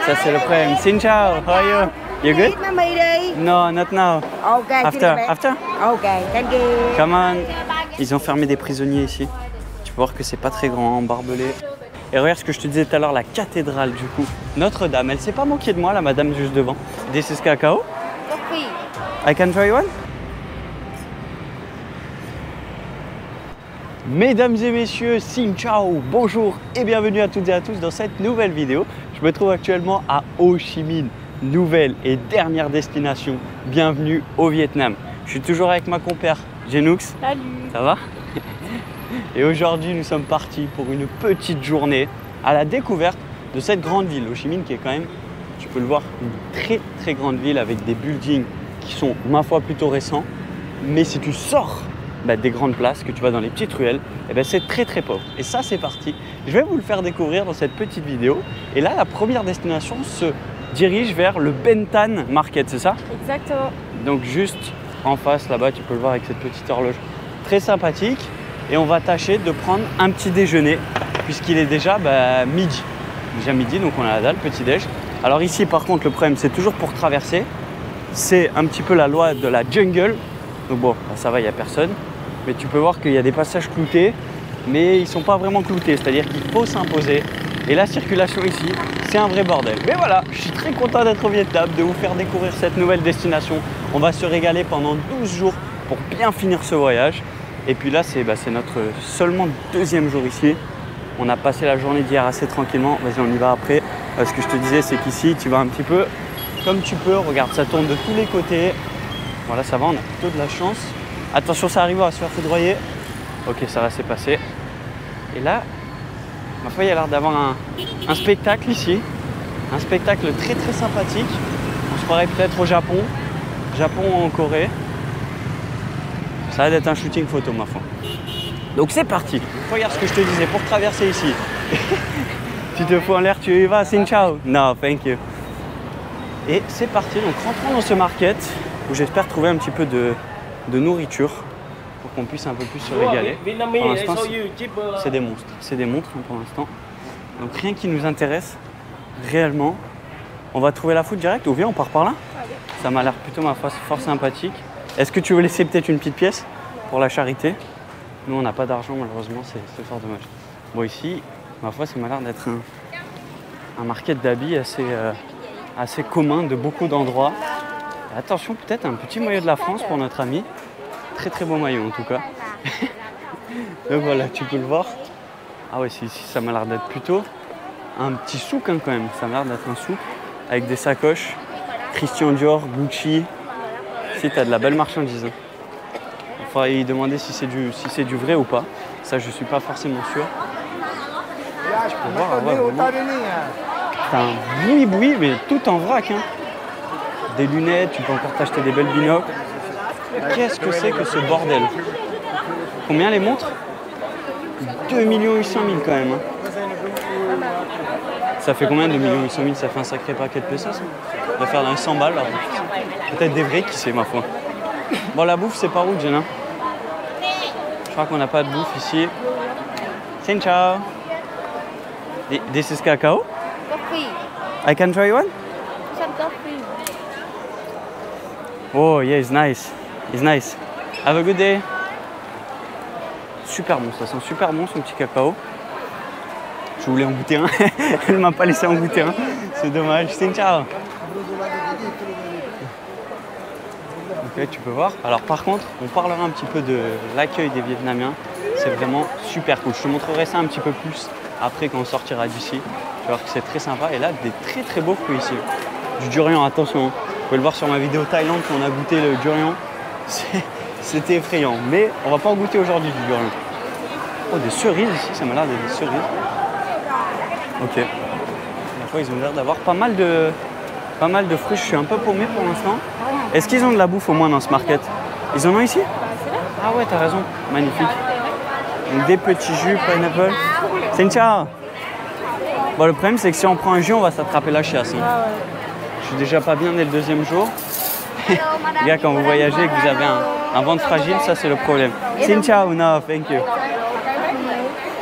Ça c'est le problème. Xin chào, how are you? You good? No, not now. Okay. After? Okay, thank you. Come on. Ils ont fermé des prisonniers ici. Tu peux voir que c'est pas très grand, barbelé. Et regarde ce que je te disais tout à l'heure, la cathédrale du coup. Notre-Dame, elle s'est pas moquée de moi, la madame juste devant. This is cacao? Coffee. I can try one? Mesdames et messieurs, xin ciao, bonjour et bienvenue à toutes et à tous dans cette nouvelle vidéo. Je me trouve actuellement à Ho Chi Minh, nouvelle et dernière destination. Bienvenue au Vietnam. Je suis toujours avec ma compère Genoux. Salut. Ça va? Et aujourd'hui, nous sommes partis pour une petite journée à la découverte de cette grande ville, Ho Chi Minh, qui est quand même, tu peux le voir, une très très grande ville avec des buildings qui sont, ma foi, plutôt récents. Mais si tu sors des grandes places, que tu vas dans les petites ruelles, c'est très très pauvre. Et ça, c'est parti. Je vais vous le faire découvrir dans cette petite vidéo. Et là, la première destination se dirige vers le Ben Thanh Market, c'est ça? Exactement. Donc juste en face, là-bas, tu peux le voir avec cette petite horloge très sympathique. Et on va tâcher de prendre un petit déjeuner, puisqu'il est déjà midi. Déjà midi, donc on a la dalle, petit déj. Alors ici, par contre, le problème, c'est toujours pour traverser. C'est un petit peu la loi de la jungle. Donc bon, ça va, il n'y a personne. Mais tu peux voir qu'il y a des passages cloutés, mais ils ne sont pas vraiment cloutés. C'est-à-dire qu'il faut s'imposer. Et la circulation ici, c'est un vrai bordel. Mais voilà, je suis très content d'être au Vietnam, de vous faire découvrir cette nouvelle destination. On va se régaler pendant 12 jours pour bien finir ce voyage. Et puis là, c'est notre seulement deuxième jour ici. On a passé la journée d'hier assez tranquillement. Vas-y, on y va après. Ce que je te disais, c'est qu'ici, tu vas un petit peu comme tu peux. Regarde, ça tourne de tous les côtés. Voilà, ça va, on a plutôt de la chance. Attention, ça arrive, on va se faire foudroyer. Ok, ça va, c'est passé. Et là, ma foi, il y a l'air d'avoir un spectacle ici. Un spectacle très très sympathique. On se croirait peut-être au Japon. Japon ou en Corée. Ça va d'être un shooting photo, ma foi. Donc c'est parti. Regarde ce que je te disais pour traverser ici. Tu te fous en l'air, tu y vas, xin ciao. No, thank you. Et c'est parti. Donc rentrons dans ce market où j'espère trouver un petit peu de nourriture pour qu'on puisse un peu plus se régaler. Pour l'instant, c'est des monstres. C'est des montres pour l'instant. Donc rien qui nous intéresse réellement. On va trouver la food direct ou viens, on part par là. Ça m'a l'air plutôt, ma foi, fort sympathique. Est-ce que tu veux laisser peut-être une petite pièce pour la charité? Nous, on n'a pas d'argent, malheureusement, c'est fort dommage. Bon, ici, ma foi, ça m'a l'air d'être un market d'habits assez commun de beaucoup d'endroits. Attention, peut-être un petit maillot de la France pour notre ami. Très très beau maillot en tout cas. Donc voilà, tu peux le voir. Ah ouais, ici, ça m'a l'air d'être plutôt un petit souk quand même. Ça m'a l'air d'être un souk avec des sacoches. Christian Dior, Gucci. Ici, tu as de la belle marchandise. Il faudrait y demander si c'est du vrai ou pas. Ça, je suis pas forcément sûr. Tu peux voir, t'as un boui-boui, mais tout en vrac. Hein. Des lunettes, tu peux encore t'acheter des belles binocles. Qu'est-ce que c'est que ce bordel? Combien les montres? 2 800 000 quand même. Hein. Ça fait combien 2 800 000? Ça fait un sacré paquet de pesos. On va faire dans les 100 balles. Peut-être des vrais, qui sait, ma foi. Bon, la bouffe, c'est par où, Jenna? Je crois qu'on n'a pas de bouffe ici. Xin ciao. This is cacao? Coffee. I can try one? Some coffee. Oh, yeah, it's nice. It's nice. Have a good day. Super bon, ça sent super bon, son petit cacao. Je voulais en goûter un. Elle m'a pas laissé en goûter un. C'est dommage. Xin ciao. Ok, tu peux voir. Alors par contre, on parlera un petit peu de l'accueil des Vietnamiens. C'est vraiment super cool. Je te montrerai ça un petit peu plus après quand on sortira d'ici. Tu vas voir que c'est très sympa. Et là, des très très beaux fruits ici. Du durian, attention. Vous pouvez le voir sur ma vidéo Thaïlande quand on a goûté le durian. C'était effrayant. Mais on va pas en goûter aujourd'hui du durian. Oh, des cerises ici. Ça m'a l'air d'être des cerises. Ok. La fois, ils ont l'air d'avoir pas mal de fruits. Je suis un peu paumé pour l'instant. Est-ce qu'ils ont de la bouffe au moins dans ce market? Ils en ont ici? Ah ouais, t'as raison. Magnifique. Donc des petits jus, pineapple. Xin ciao. Bon, le problème, c'est que si on prend un jus, on va s'attraper la chiasse. Hein. Je suis déjà pas bien dès le deuxième jour. Les gars, quand vous voyagez et que vous avez un ventre fragile, ça c'est le problème. Xin ciao, no, thank you.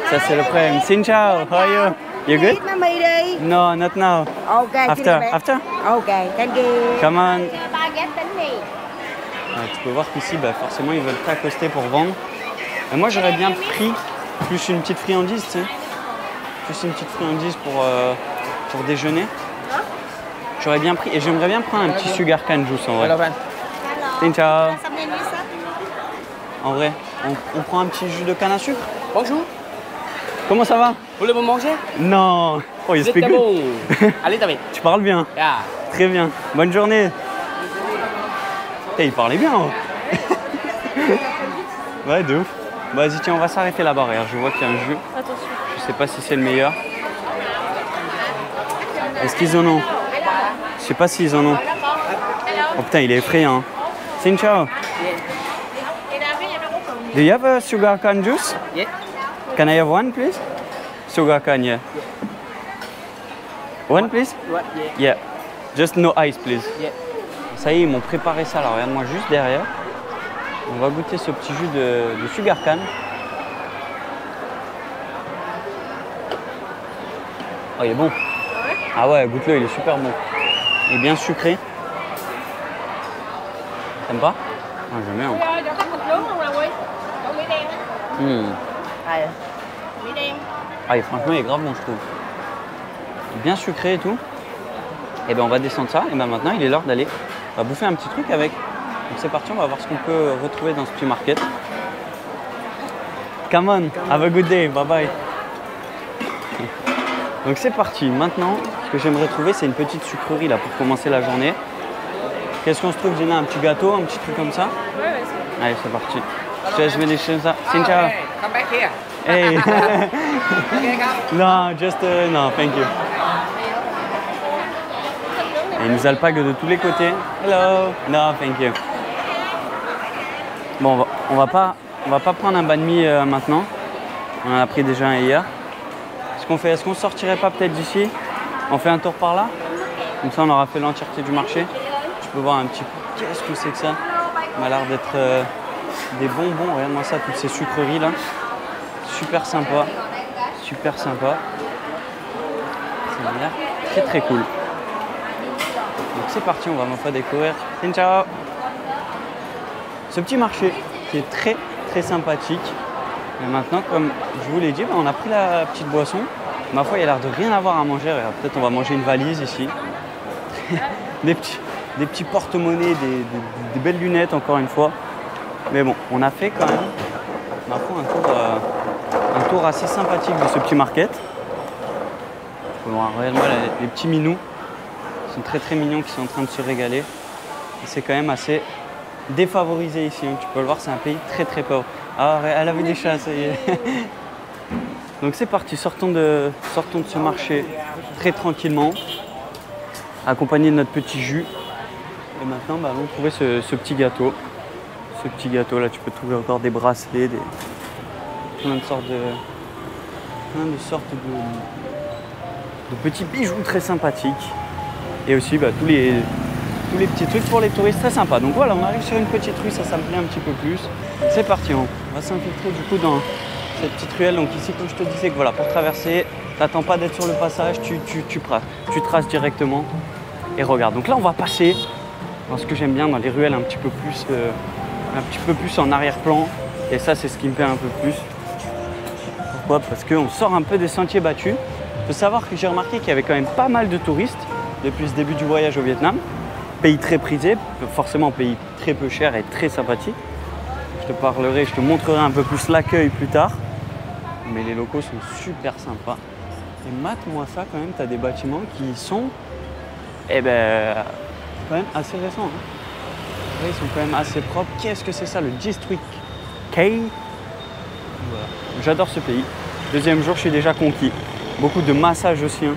Ça c'est le problème. Xin ciao, how are you? You good? Eat mammy đi. No, not now. Ok, After, after. Ok, thank you. Come on. Baguette bánh mì. Tu peux voir qu'ici, bah, forcément, ils veulent t'accoster pour vendre. Et moi, j'aurais bien pris plus une petite friandise, tu sais. Plus une petite friandise pour déjeuner. J'aurais bien pris. Et j'aimerais bien prendre un petit sugar cane juice en vrai. Ciao. En vrai, on prend un petit jus de canne à sucre. Bonjour, Comment ça va? voulez-vous manger? Non. Oh, il C'est speak bon. good. Allez, David. Tu parles bien. Yeah. Très bien. Bonne journée. Il parlait bien. Hein. Ouais, de ouf. Bah, vas-y, tiens, on va s'arrêter là-bas. Regarde, je vois qu'il y a un jus. Attention. Je sais pas si c'est le meilleur. Est-ce qu'ils en ont? Je sais pas s'ils en ont. Oh putain, il est effrayant. Xin chào. Do you have a sugar cane juice? Yeah. Can I have one, please? Sugar cane, yeah. One, please? Ouais, yeah. Yeah. Just no ice, please. Yeah. Ça y est, ils m'ont préparé ça. Alors, regarde-moi juste derrière. On va goûter ce petit jus de sugar cane. Oh, il est bon. Ah ouais, goûte-le, il est super bon. Il est bien sucré. T'aimes pas? Ah, j'aime bien. Ah, et franchement, il est grave bon, je trouve. Bien sucré et tout. Et ben on va descendre ça. Et ben maintenant, il est l'heure d'aller. On va bouffer un petit truc avec. Donc c'est parti, on va voir ce qu'on peut retrouver dans ce petit market. Come on, have a good day, bye bye. Donc c'est parti. Maintenant, ce que j'aimerais trouver, c'est une petite sucrerie là pour commencer la journée. Qu'est-ce qu'on se trouve, Gina? Un petit gâteau, un petit truc comme ça? Ouais, vas-y. Allez, c'est parti. Je vais laisser ça. Xin chào. Hey, come back here. Hey. Okay, come. Non, just no, thank you. Et ils nous alpaguent de tous les côtés. Hello. No, thank you. Bon, on va pas prendre un banh mi maintenant. On en a pris déjà un hier. Ce qu'on fait, est-ce qu'on sortirait pas peut-être d'ici? On fait un tour par là? Comme ça, on aura fait l'entièreté du marché. Je peux voir un petit peu. Qu'est-ce que c'est que ça? Ça m'a l'air d'être des bonbons. Regarde-moi ça, toutes ces sucreries là. Super sympa. Super sympa. Ça a l'air très très cool. Donc c'est parti, on va ma foi découvrir. Ciao. Ce petit marché qui est très très sympathique. Et maintenant, comme je vous l'ai dit, on a pris la petite boisson. Ma foi, il a l'air de rien avoir à manger. Peut-être on va manger une valise ici. des petits porte-monnaies, des belles lunettes encore une fois. Mais bon, on a fait quand même ma foi, un tour assez sympathique de ce petit market. Regarde-moi les petits minous. Ils sont très très mignons, qui sont en train de se régaler. Et c'est quand même assez défavorisé ici. Tu peux le voir, c'est un pays très très pauvre. Ah, elle avait des chats, ça y est. Donc c'est parti, sortons de ce marché très tranquillement, accompagné de notre petit jus. Et maintenant, allons trouver ce petit gâteau. Ce petit gâteau là, tu peux trouver encore des bracelets, plein de sortes de petits bijoux très sympathiques. Et aussi tous les petits trucs pour les touristes très sympas. Donc voilà, on arrive sur une petite rue, ça me plaît un petit peu plus. C'est parti, on va s'infiltrer du coup dans cette petite ruelle. Donc ici, comme je te disais, que voilà, pour traverser, t'attends pas d'être sur le passage, tu traces directement et regarde. Donc là, on va passer dans ce que j'aime bien, dans les ruelles un petit peu plus en arrière-plan. Et ça, c'est ce qui me plaît un peu plus. Pourquoi? Parce qu'on sort un peu des sentiers battus. Il faut savoir que j'ai remarqué qu'il y avait quand même pas mal de touristes depuis ce début du voyage au Vietnam. Pays très prisé, forcément pays très peu cher et très sympathique. Je te montrerai un peu plus l'accueil plus tard. Mais les locaux sont super sympas. Et mate-moi ça quand même, tu as des bâtiments qui sont quand même assez récents. Hein. Ils sont quand même assez propres. Qu'est-ce que c'est ça, le District K? Voilà. J'adore ce pays. Deuxième jour, je suis déjà conquis. Beaucoup de massages aussi, hein.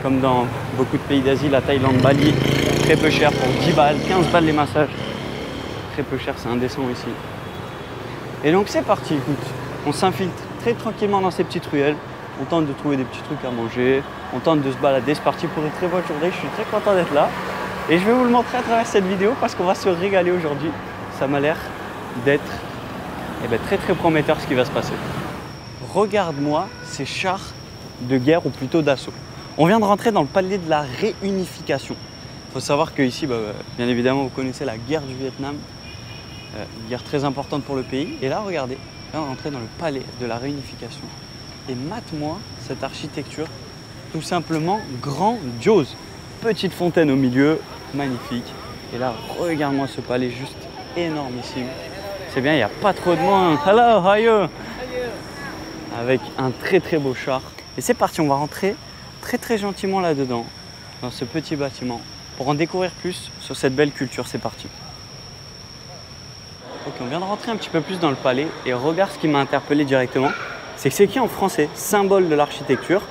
Comme dans beaucoup de pays d'Asie, la Thaïlande, Bali, très peu cher pour 10 balles, 15 balles les massages. Très peu cher, c'est indécent ici. Et donc c'est parti, écoute, on s'infiltre très tranquillement dans ces petites ruelles. On tente de trouver des petits trucs à manger, on tente de se balader. C'est parti pour une très bonne journée, je suis très content d'être là. Et je vais vous le montrer à travers cette vidéo parce qu'on va se régaler aujourd'hui. Ça m'a l'air d'être très très prometteur ce qui va se passer. Regarde-moi ces chars de guerre ou plutôt d'assaut. On vient de rentrer dans le palais de la réunification. Il faut savoir qu'ici, bien évidemment, vous connaissez la guerre du Vietnam, une guerre très importante pour le pays. Et là, regardez, on vient de rentrer dans le palais de la réunification. Et mate-moi cette architecture, tout simplement grandiose. Petite fontaine au milieu, magnifique. Et là, regarde-moi ce palais juste énormissime. C'est bien, il n'y a pas trop de monde. Hello, how are you? Avec un très très beau char. Et c'est parti, on va rentrer très gentiment là-dedans, dans ce petit bâtiment, pour en découvrir plus sur cette belle culture. C'est parti. Ok, on vient de rentrer un petit peu plus dans le palais et regarde ce qui m'a interpellé directement. C'est que c'est écrit en français, symbole de l'architecture.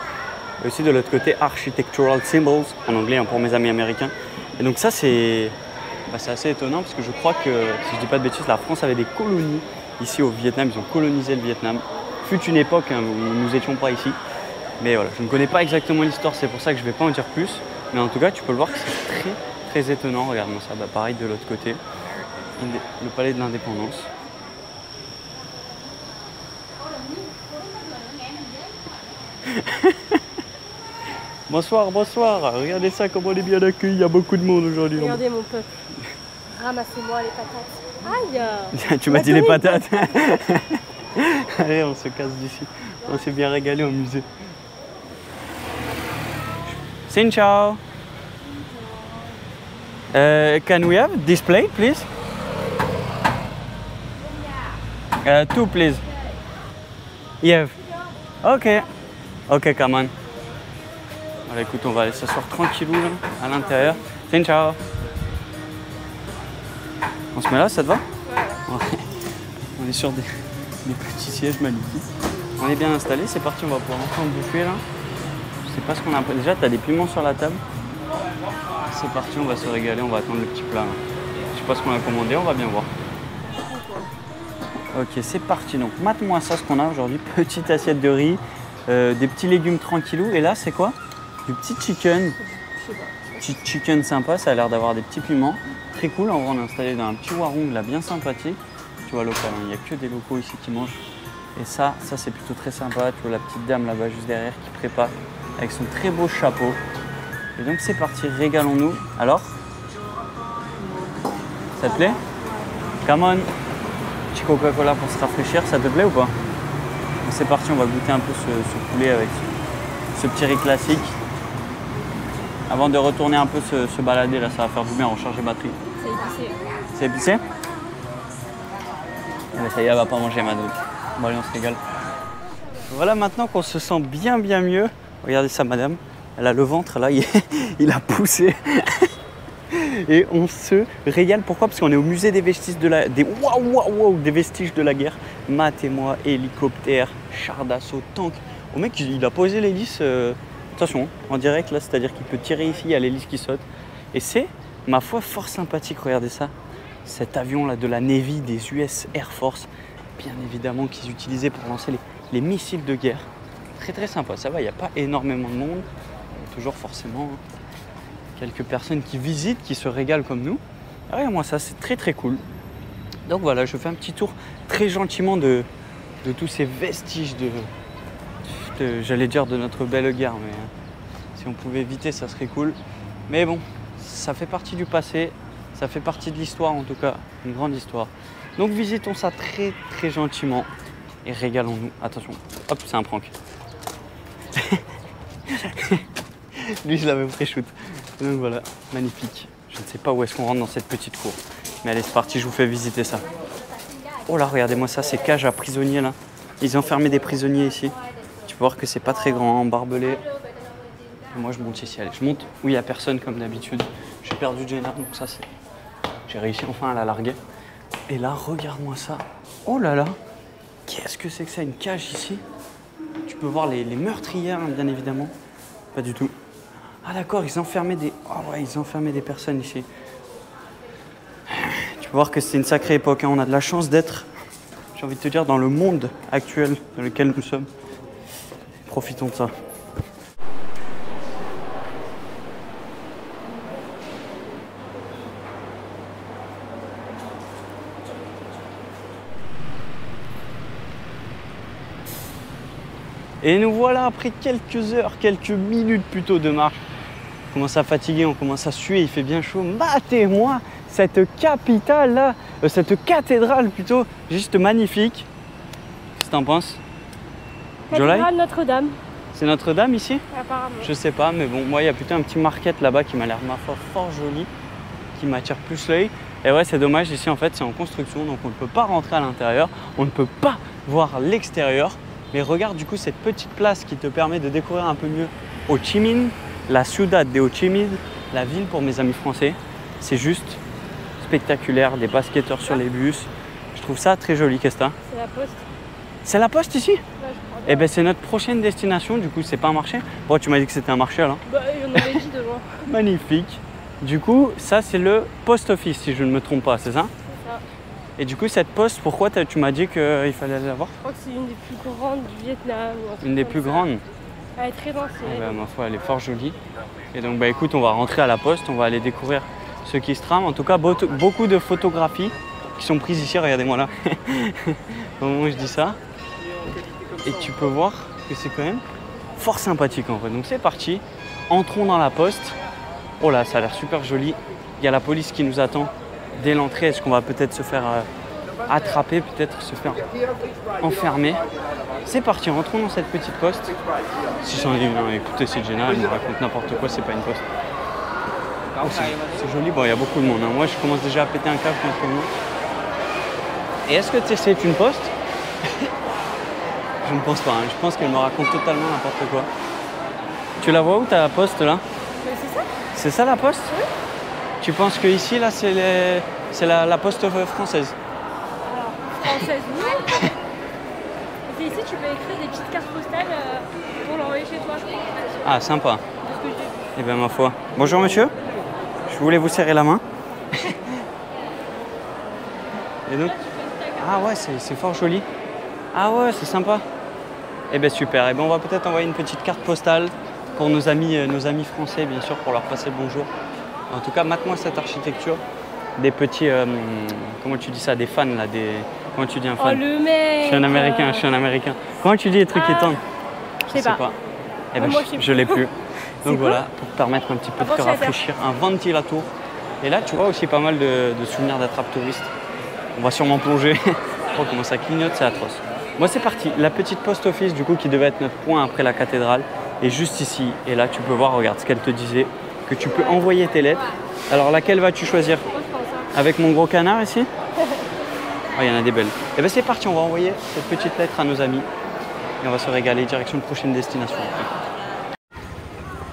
Et aussi de l'autre côté, architectural symbols, en anglais pour mes amis américains. Et donc ça c'est assez étonnant parce que je crois que, si je ne dis pas de bêtises, la France avait des colonies ici au Vietnam. Ils ont colonisé le Vietnam. Fut une époque où nous n'étions pas ici. Mais voilà, je ne connais pas exactement l'histoire, c'est pour ça que je ne vais pas en dire plus. Mais en tout cas, tu peux le voir que c'est très étonnant. Regarde-moi ça, pareil de l'autre côté, le palais de l'indépendance. Bonsoir, bonsoir. Regardez ça, comment on est bien accueillis. Il y a beaucoup de monde aujourd'hui. Regardez mon peuple. Ramassez-moi les patates. Aïe. Tu m'as dit les patates. Allez, on se casse d'ici. On s'est bien régalé au musée. Xin chào. Can we have this plate, please? Two, please. Yeah. Ok. Ok, come on. Voilà, écoute, on va aller s'asseoir tranquillou là, à l'intérieur. Xin chào. On se met là, ça te va? Ouais. On est sur des petits sièges magnifiques. On est bien installé, c'est parti, on va pouvoir enfin bouffer là. Je sais pas ce qu'on a. Déjà, tu as des piments sur la table. C'est parti, on va se régaler, on va attendre le petit plat là. Je sais pas ce qu'on a commandé, on va bien voir. Ok, c'est parti. Donc, mate-moi ça, ce qu'on a aujourd'hui. Petite assiette de riz, des petits légumes tranquillou. Et là, c'est quoi? Du petit chicken. Petit chicken sympa, ça a l'air d'avoir des petits piments. Très cool, on est installé dans un petit warung là, bien sympathique. Tu vois, local, il n'y a que des locaux ici qui mangent. Et ça c'est plutôt très sympa. Tu vois la petite dame là-bas juste derrière qui prépare avec son très beau chapeau. Et donc c'est parti, régalons-nous. Alors, ça te plaît? Come on. Petit Coca-Cola pour se rafraîchir, ça te plaît ou pas? C'est parti, on va goûter un peu ce poulet avec ce petit riz classique. Avant de retourner un peu se balader, là ça va faire du bien, recharger batterie. C'est épicé. C'est épicé? Mais ça y est, elle va pas manger ma doute. Bon allez, on se régale. Voilà, maintenant qu'on se sent bien mieux. Regardez ça, madame. Elle a le ventre là, il a poussé. Et on se régale. Pourquoi? Parce qu'on est au musée des vestiges de la... des vestiges de la guerre. Matez-moi, hélicoptère, char d'assaut, tank. Au mec, il a posé l'hélice, attention, en direct là, c'est-à-dire qu'il peut tirer ici, il y a l'hélice qui saute. Et c'est, ma foi, fort sympathique, regardez ça. Cet avion là de la Navy, des US Air Force, bien évidemment qu'ils utilisaient pour lancer les missiles de guerre. Très sympa, ça va, il n'y a pas énormément de monde. Il y a toujours forcément quelques personnes qui visitent, qui se régalent comme nous. Ah ouais, moi ça c'est très cool. Donc voilà, je fais un petit tour très gentiment de tous ces vestiges j'allais dire de notre belle guerre, mais si on pouvait éviter ça serait cool. Mais bon, ça fait partie du passé, ça fait partie de l'histoire en tout cas, une grande histoire. Donc visitons ça très gentiment et régalons-nous. Attention, hop, c'est un prank. Lui je l'avais pré-shoot. Donc voilà, magnifique. Je ne sais pas où est-ce qu'on rentre dans cette petite cour. Mais allez, c'est parti, je vous fais visiter ça. Oh là, regardez-moi ça, ces cages à prisonniers là. Ils ont enfermé des prisonniers ici. Tu peux voir que c'est pas très grand, barbelé. Et moi je monte ici, allez, je monte où il n'y a personne comme d'habitude. J'ai perdu Jenna, donc ça c'est... J'ai réussi enfin à la larguer. Et là, regarde-moi ça. Oh là là, qu'est-ce que c'est que ça, une cage ici? Tu peux voir les meurtrières, hein, bien évidemment. Pas du tout. Ah d'accord, ils enfermaient des... Oh ouais, ils enfermaient des personnes ici. Tu peux voir que c'est une sacrée époque, hein. On a de la chance d'être, j'ai envie de te dire, dans le monde actuel dans lequel nous sommes. Profitons de ça. Et nous voilà après quelques heures, quelques minutes plutôt de marche. On commence à fatiguer, on commence à suer, il fait bien chaud. Matez-moi cette capitale là, cette cathédrale plutôt, juste magnifique. Qu'est-ce que t'en penses? Cathédrale Notre-Dame. C'est Notre-Dame ici? Apparemment. Je sais pas, mais bon, moi il y a plutôt un petit market là-bas qui m'a l'air ma foi fort joli, qui m'attire plus l'œil. Et ouais, c'est dommage, ici en fait c'est en construction, donc on ne peut pas rentrer à l'intérieur, on ne peut pas voir l'extérieur. Mais regarde du coup cette petite place qui te permet de découvrir un peu mieux Ho Chi Minh, la Ciudad de Ho Chi Minh, la ville pour mes amis français. C'est juste spectaculaire, des basketteurs sur les bus. Je trouve ça très joli, qu'est-ce que t'as? C'est la poste. C'est la poste ici? Ouais, je crois. Eh ben c'est notre prochaine destination, du coup c'est pas un marché. Bon, tu m'as dit que c'était un marché alors. Bah, il y en avait dit devant. Magnifique. Du coup, ça c'est le post office si je ne me trompe pas, c'est ça? C'est ça. Et du coup, cette poste, pourquoi tu m'as dit qu'il fallait la voir? Je crois que c'est une des plus grandes du Vietnam. Ou un truc Une des comme plus ça. grandes? Elle est très ancienne. Eh ben, ma foi, elle est fort jolie. Et donc, bah, écoute, on va rentrer à la poste, on va aller découvrir ce qui se trame. En tout cas, beaucoup de photographies qui sont prises ici, regardez-moi là. Au moment où je dis ça. Et tu peux voir que c'est quand même fort sympathique en vrai. Donc c'est parti, entrons dans la poste. Oh là, ça a l'air super joli. Il y a la police qui nous attend dès l'entrée. Est-ce qu'on va peut-être se faire attraper, peut-être se faire enfermer? C'est parti, rentrons dans cette petite poste. 610, non, écoutez, c'est génial, il me raconte n'importe quoi, c'est pas une poste. Oh, c'est joli, bon, il y a beaucoup de monde. Hein. Moi, je commence déjà à péter un câble contre le monde. Et est-ce que c'est une poste? Je ne pense pas, hein. Je pense qu'elle me raconte totalement n'importe quoi. Tu la vois où ta poste là? C'est ça? C'est ça la poste? Oui. Tu penses que ici là c'est la poste française? Alors, française, oui. Et ici, tu peux écrire des petites cartes postales pour l'envoyer chez toi, je crois. Ah, sympa. De ce que j'ai vu. Eh bien, ma foi. Bonjour monsieur. Je voulais vous serrer la main. Et donc? Ah ouais, c'est fort joli. Ah ouais, c'est sympa. Eh bien super, eh ben, on va peut-être envoyer une petite carte postale pour nos amis français, bien sûr, pour leur passer le bonjour. En tout cas, mate-moi cette architecture. Des petits, comment tu dis ça, des fans là, comment tu dis un fan? Oh le mec! Je suis un américain. Comment tu dis les trucs qui tournent? Je sais pas. Eh ben, Moi, je l'ai plus. Donc quoi? voilà, pour permettre un petit peu de te Ventilateur. rafraîchir, un ventilateur. Et là, tu vois aussi pas mal de souvenirs d'attrape touristes. On va sûrement plonger. Oh, comment ça clignote, c'est atroce. Moi, c'est parti. La petite post office, du coup, qui devait être notre point après la cathédrale, est juste ici. Et là, tu peux voir, regarde ce qu'elle te disait, que tu peux envoyer tes lettres. Alors, laquelle vas-tu choisir? Moi, je pense, hein. Avec mon gros canard ici? Oh, il y en a des belles. Et bien, c'est parti. On va envoyer cette petite lettre à nos amis. Et on va se régaler direction de prochaine destination.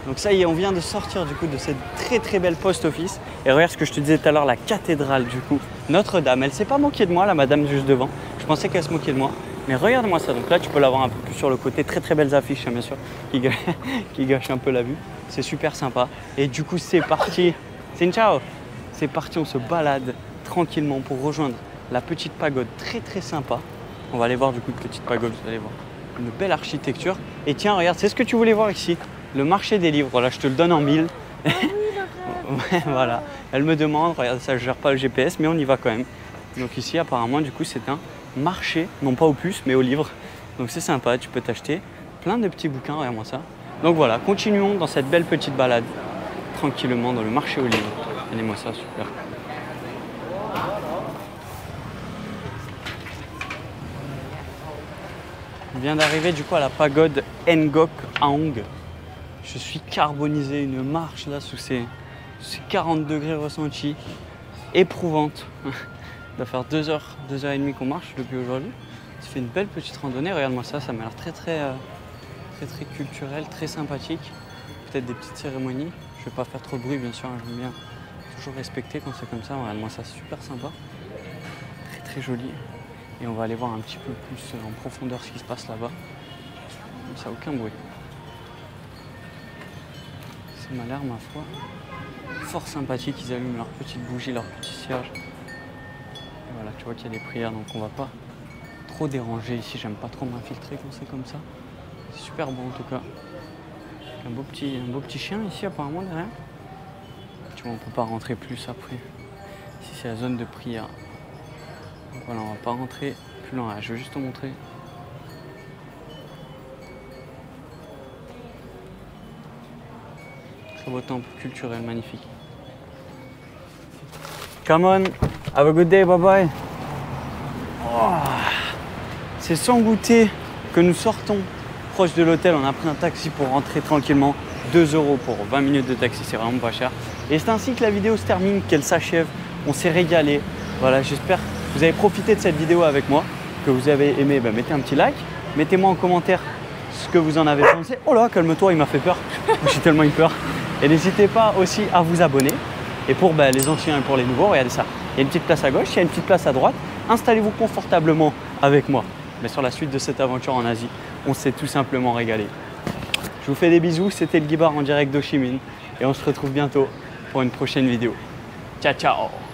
Donc ça y est, on vient de sortir du coup de cette très très belle post office. Et regarde ce que je te disais tout à l'heure, la cathédrale du coup, Notre-Dame. Elle s'est pas moquée de moi, la madame juste devant. Je pensais qu'elle se moquait de moi. Mais regarde-moi ça. Donc là, tu peux l'avoir un peu plus sur le côté. Très très belles affiches, hein, bien sûr, qui gâchent un peu la vue. C'est super sympa. Et du coup, c'est parti. Xin ciao. C'est parti, on se balade tranquillement pour rejoindre la petite pagode très très sympa. On va aller voir du coup une petite pagode, vous allez voir. Une belle architecture. Et tiens, regarde, c'est ce que tu voulais voir ici. Le marché des livres, voilà, je te le donne en 1000. Ouais, voilà, elle me demande, regarde ça, je gère pas le GPS, mais on y va quand même. Donc ici, apparemment, du coup, c'est un marché, non pas aux puces, mais aux livres. Donc c'est sympa, tu peux t'acheter plein de petits bouquins, regarde-moi ça. Donc voilà, continuons dans cette belle petite balade, tranquillement dans le marché aux livres. Regardez-moi ça, super. On vient d'arriver du coup à la pagode Ngok Aong. Je suis carbonisé, une marche là sous ces 40 degrés ressentis, éprouvante. Ça doit faire 2h30 qu'on marche depuis aujourd'hui. Ça fait une belle petite randonnée, regarde-moi ça, ça m'a l'air très culturel, très sympathique. Peut-être des petites cérémonies. Je vais pas faire trop de bruit bien sûr, hein, j'aime bien toujours respecter quand c'est comme ça. Regarde-moi ça, c'est super sympa. Très joli. Et on va aller voir un petit peu plus en profondeur ce qui se passe là-bas. Ça n'a aucun bruit. Ça m'a l'air, ma foi, fort sympathique. Ils allument leurs petites bougies, leurs petits cierges. Et voilà, tu vois qu'il y a des prières, donc on va pas trop déranger ici. J'aime pas trop m'infiltrer quand c'est comme ça. C'est super beau en tout cas. Un beau petit chien ici apparemment derrière. Tu vois, on peut pas rentrer plus après. Ici c'est la zone de prière. Donc voilà, on va pas rentrer plus loin. Je vais juste te montrer. Très beau temple culturel magnifique. Come on, have a good day, bye bye. Oh, c'est sans goûter que nous sortons proche de l'hôtel. On a pris un taxi pour rentrer tranquillement. 2 € pour 20 minutes de taxi, c'est vraiment pas cher. Et c'est ainsi que la vidéo se termine, qu'elle s'achève. On s'est régalé. Voilà, j'espère que vous avez profité de cette vidéo avec moi, que vous avez aimé. Ben, mettez un petit like, mettez-moi en commentaire ce que vous en avez pensé. Oh là, calme-toi, il m'a fait peur. J'ai tellement eu peur. Et n'hésitez pas aussi à vous abonner. Et pour les anciens et pour les nouveaux, regardez ça. Il y a une petite place à gauche, il y a une petite place à droite. Installez-vous confortablement avec moi. Mais sur la suite de cette aventure en Asie, on s'est tout simplement régalé. Je vous fais des bisous, c'était le Guibar en direct d'Ho Chi Minh. Et on se retrouve bientôt pour une prochaine vidéo. Ciao, ciao!